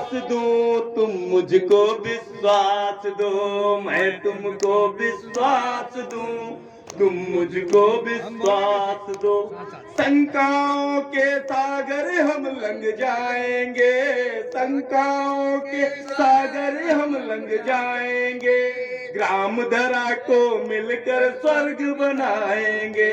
विश्वास दूं, तुम मुझको विश्वास दो। मैं तुमको विश्वास दूं, तुम मुझको विश्वास दो। शंकाओं के सागर हम लंघ जाएंगे, शंकाओं के सागर हम लंघ जाएंगे। ग्राम धरा को मिलकर स्वर्ग बनाएंगे,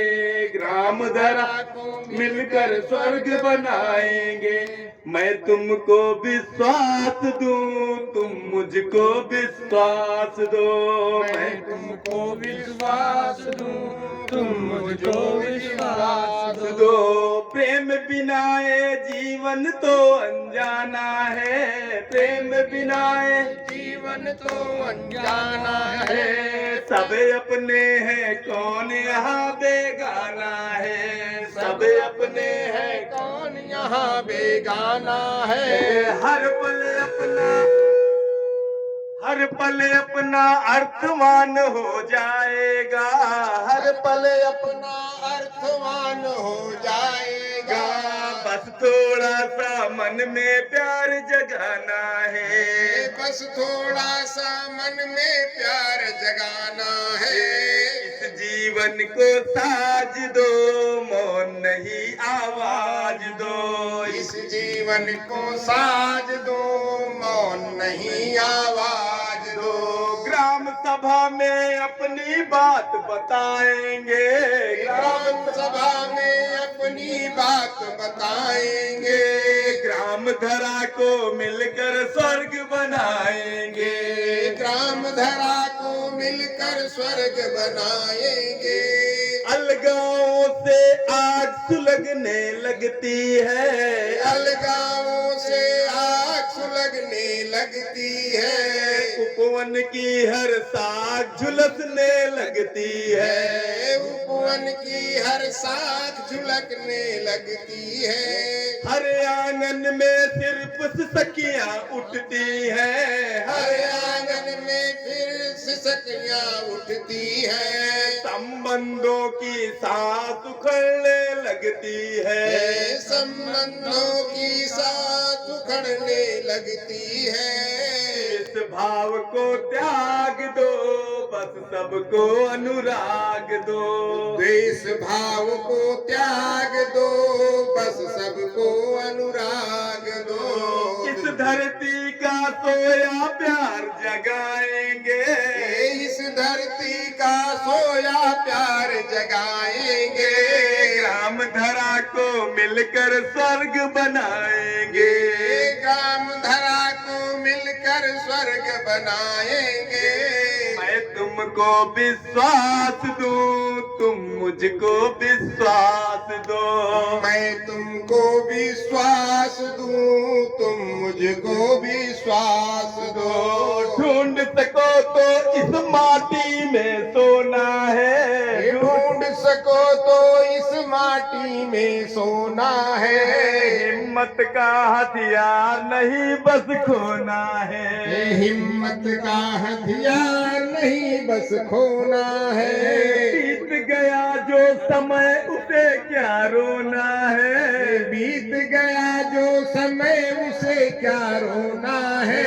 ग्राम धरा को मिलकर स्वर्ग बनाएंगे। मैं तुमको विश्वास दूं, तुम मुझको विश्वास दो। मैं तुमको विश्वास दूं, तुम मुझको विश्वास दो। प्रेम बिना ये जीवन तो अनजाना है, प्रेम बिना ये जीवन तो अनजाना है। सब अपने हैं, कौन यहाँ बेगाना है। सब अपने हैं, कौन यहाँ बेगाना है। हर पल अपना, हर पल अपना अर्थवान हो जाएगा, हर पल अपना अर्थवान हो जाएगा। बस थोड़ा सा मन में प्यार जगाना है, बस थोड़ा सा मन में प्यार जगाना है। इस जीवन को साज दो, मौन नहीं आवाज दो। इस जीवन को साज दो, मौन नहीं आवाज दो। ग्राम सभा में अपनी बात बताएंगे, ग्राम सभा में अपनी बात बताएंगे। ग्राम धरा को मिलकर स्वर्ग बनाएंगे, ग्राम धरा को मिलकर स्वर्ग बनाएंगे। अलगावों से आग सुलगने लगती है, अलगावों से आग सुलगने लगती है। उपवन की हर साग झुलसने लगती है, उपवन की हर साग झुलकने लगती है। हर आंगन में सिर्फ सखियां उठती है, हर आंगन में फिर सिसकियां उठती है। संबंधों की सांस उखड़ने लगती है, संबंधों की सांस उखड़ने लगती है। इस भाव को त्याग दो, बस सबको अनुराग दो। द्वेष भाव को त्याग दो, बस सबको अनुराग दो। इस धरती का सोया प्यार जगाएंगे, इस धरती का सोया प्यार जगाएंगे। ग्राम धरा को मिलकर स्वर्ग बनाएंगे, ग्राम धरा को मिलकर स्वर्ग बनाएंगे। मैं तुमको विश्वास दूं, तुम मुझको विश्वास दो। मैं तुमको विश्वास दूं, तुम मुझको विश्वास दो। ढूंढ सको तो इस माटी में सोना है, ढूंढ सको तो इस माटी में सोना है। हिम्मत का हथियार नहीं बस खोना है, हिम्मत का हथियार नहीं बस खोना है। बीत गया जो समय उसे क्या रोना है, बीत गया जो समय उसे क्या रोना है।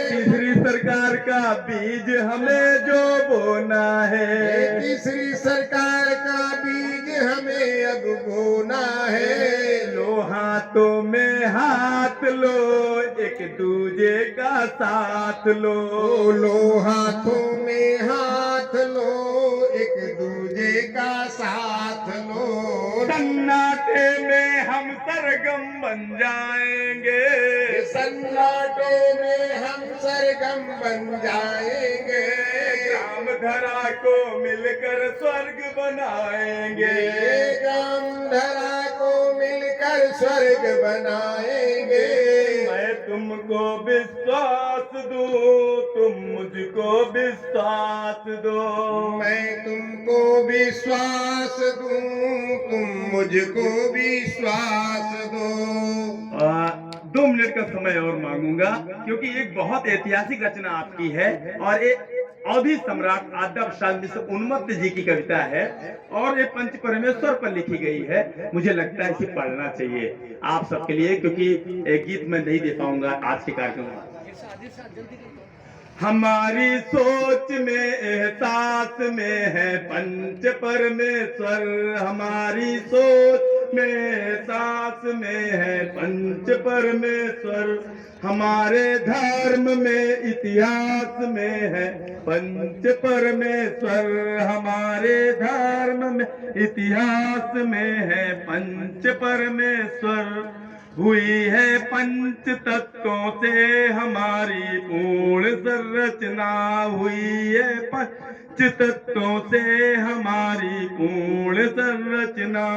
तीसरी सरकार का बीज हमें जो बोना है, तीसरी सरकार का बीज हमें अब बोना है। लो हाथों में हाथ लो, एक दूजे का साथ लो। लो हाथों में हाथ लो, एक दूजे का साथ लो। सन्नाटे में हम सरगम बन जाएंगे, सन्नाटे में हम सरगम बन जाएंगे। ग्राम धरा को मिलकर स्वर्ग बनाएंगे, ग्राम धरा को मिलकर स्वर्ग बनाएंगे। मैं तुमको विश्वास दूं, तुम मुझको विश्वास दो। मैं तुमको विश्वास दूं, तुम मुझको विश्वास दो। 2 मिनट का समय और मांगूंगा, क्योंकि एक बहुत ऐतिहासिक रचना आपकी है और अवधी सम्राट आदर्श प्रसाद मिश्र उन्मत्त जी की कविता है और ये पंच परमेश्वर पर लिखी गई है। मुझे लगता है इसे पढ़ना चाहिए आप सबके लिए, क्योंकि एक गीत मैं नहीं दे पाऊंगा आज के कार्यक्रम में। हमारी सोच में एहसास में है पंच परमेश्वर, हमारी सोच में एहसास में है पंच परमेश्वर, हमारे धर्म में इतिहास में है पंच परमेश्वर, हमारे धर्म में इतिहास में है पंच परमेश्वर। हुई है पंच तत्वों से हमारी पूर्ण संरचना, हुई है पंच तत्वों से हमारी पूर्ण संरचना,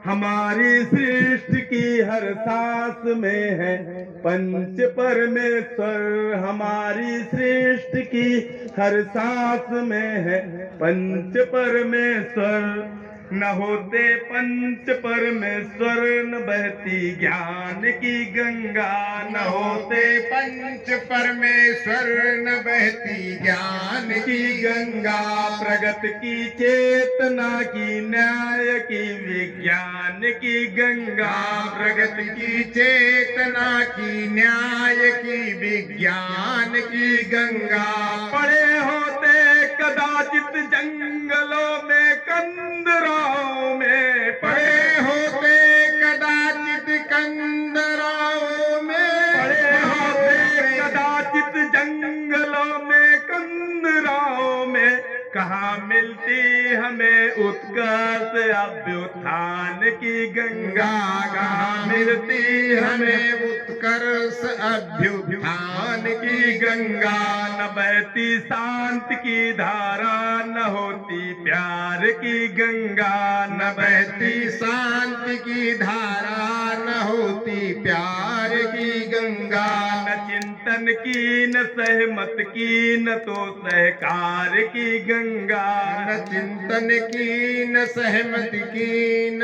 हमारी सृष्टि की हर सांस में है पंच परमेश्वर, हमारी सृष्टि की हर सांस में है पंच परमेश्वर। न होते पंच परमेश्वर न बहती ज्ञान की गंगा, न होते पंच परमेश्वर न बहती ज्ञान की गंगा, प्रगत की चेतना की न्याय की विज्ञान की गंगा, प्रगत की चेतना की न्याय की विज्ञान की गंगा। पड़े होते कदाचित जंगलों में कंदराओं में, पड़े होते कदाचित कंदराओं में, पड़े होते कदाचित जंगलों में कंदराओं में, कहाँ मिलती हमें उत्कर्ष अभ्युत्थान की गंगा, कहाँ मिलती हमें उत्कर्ष अभ्युत्थान की गंगा। न बहती शांति की धारा न होती प्यार की गंगा, न बहती शांति की धारा न होती प्यार की गंगा। न चिंतन की न सहमत की न तो सहकार की गंगा, न चिंतन की न सहमत की न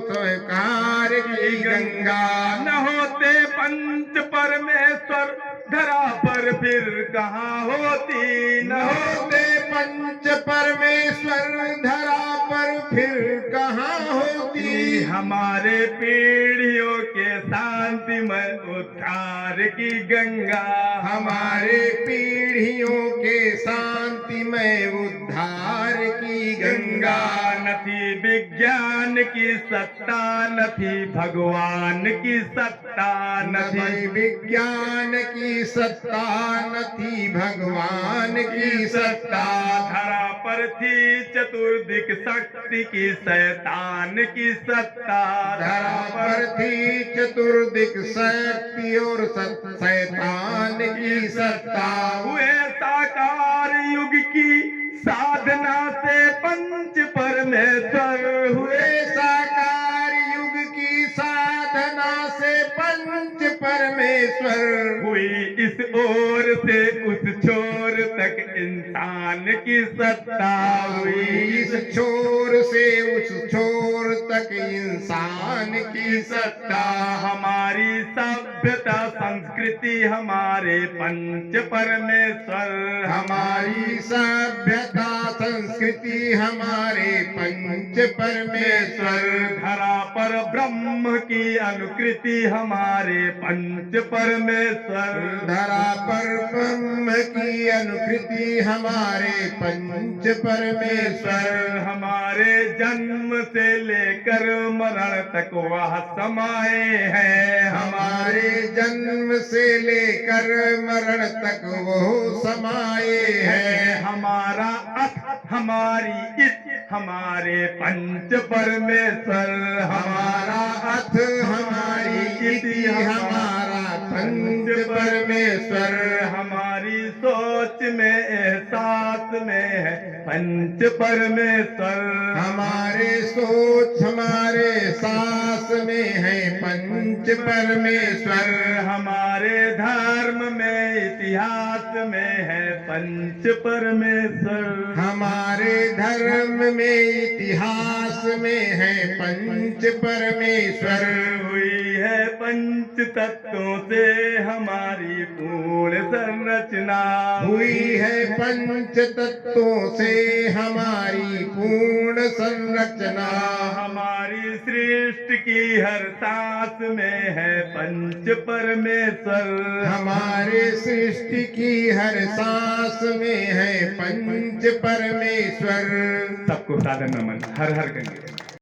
सहकार की गंगा। न होते पंच परमेश्वर धरा पर फिर कहाँ होती, न होते पंच परमेश्वर धरा पर फिर कहाँ होती, हमारे पीढ़ियों के शांतिमय उद्धार की गंगा, हमारे पीढ़ियों के शांतिमय उद्धार की गंगा। न थी विज्ञान की सत्ता न थी भगवान की सत्ता, न थी विज्ञान की सत्ता न थी भगवान की सत्ता। धरा पर थी चतुर्दिक शक्ति की शैतान की सत्ता, धरा पर थी चतुर्दिक शक्ति और शैतान की सत्ता। हुए साकार युग की साधना से पंच परमेश्वर, हुए साकार युग की साधना से पंच परमेश्वर। हुई इस ओर से उस छोर तक इंसान की सत्ता, हुई इस छोर से उस छोर तक इंसान की सत्ता। हमारी सभ्यता संस्कृति हमारे पंच परमेश्वर, हमारी सभ्यता संस्कृति हमारे पंच परमेश्वर। धरा पर ब्रह्म की अनुकृति हमारे पंच परमेश्वर, धरा पर ब्रह्म की अनुकृति हमारे पंच परमेश्वर। हमारे जन्म से लेकर मरण तक वह समाये हैं, हमारे जन्म से लेकर मरण तक वो समाये है। हमारा अथ हमारी इत हमारे पंच परमेश्वर, हमारा अथ हमारी इति हमारा पंच परमेश्वर। हमारी सोच में एहसास में है पंच परमेश्वर, हमारे सोच हमारे सांस में है पंच परमेश्वर। हमारे धर्म में इतिहास में है पंच परमेश्वर, हमारे धर्म में इतिहास में है पंच परमेश्वर। हुई है पंच तत्वों से हमारी पूर्ण संरचना, हुई है पंच तत्वों से हमारी पूर्ण संरचना। हमारी सृष्टि की हर सांस में है पंच परमेश्वर। हमारे सृष्टि की हर सांस में है पंच परमेश्वर। सबको सादर नमन। हर हर गंगे।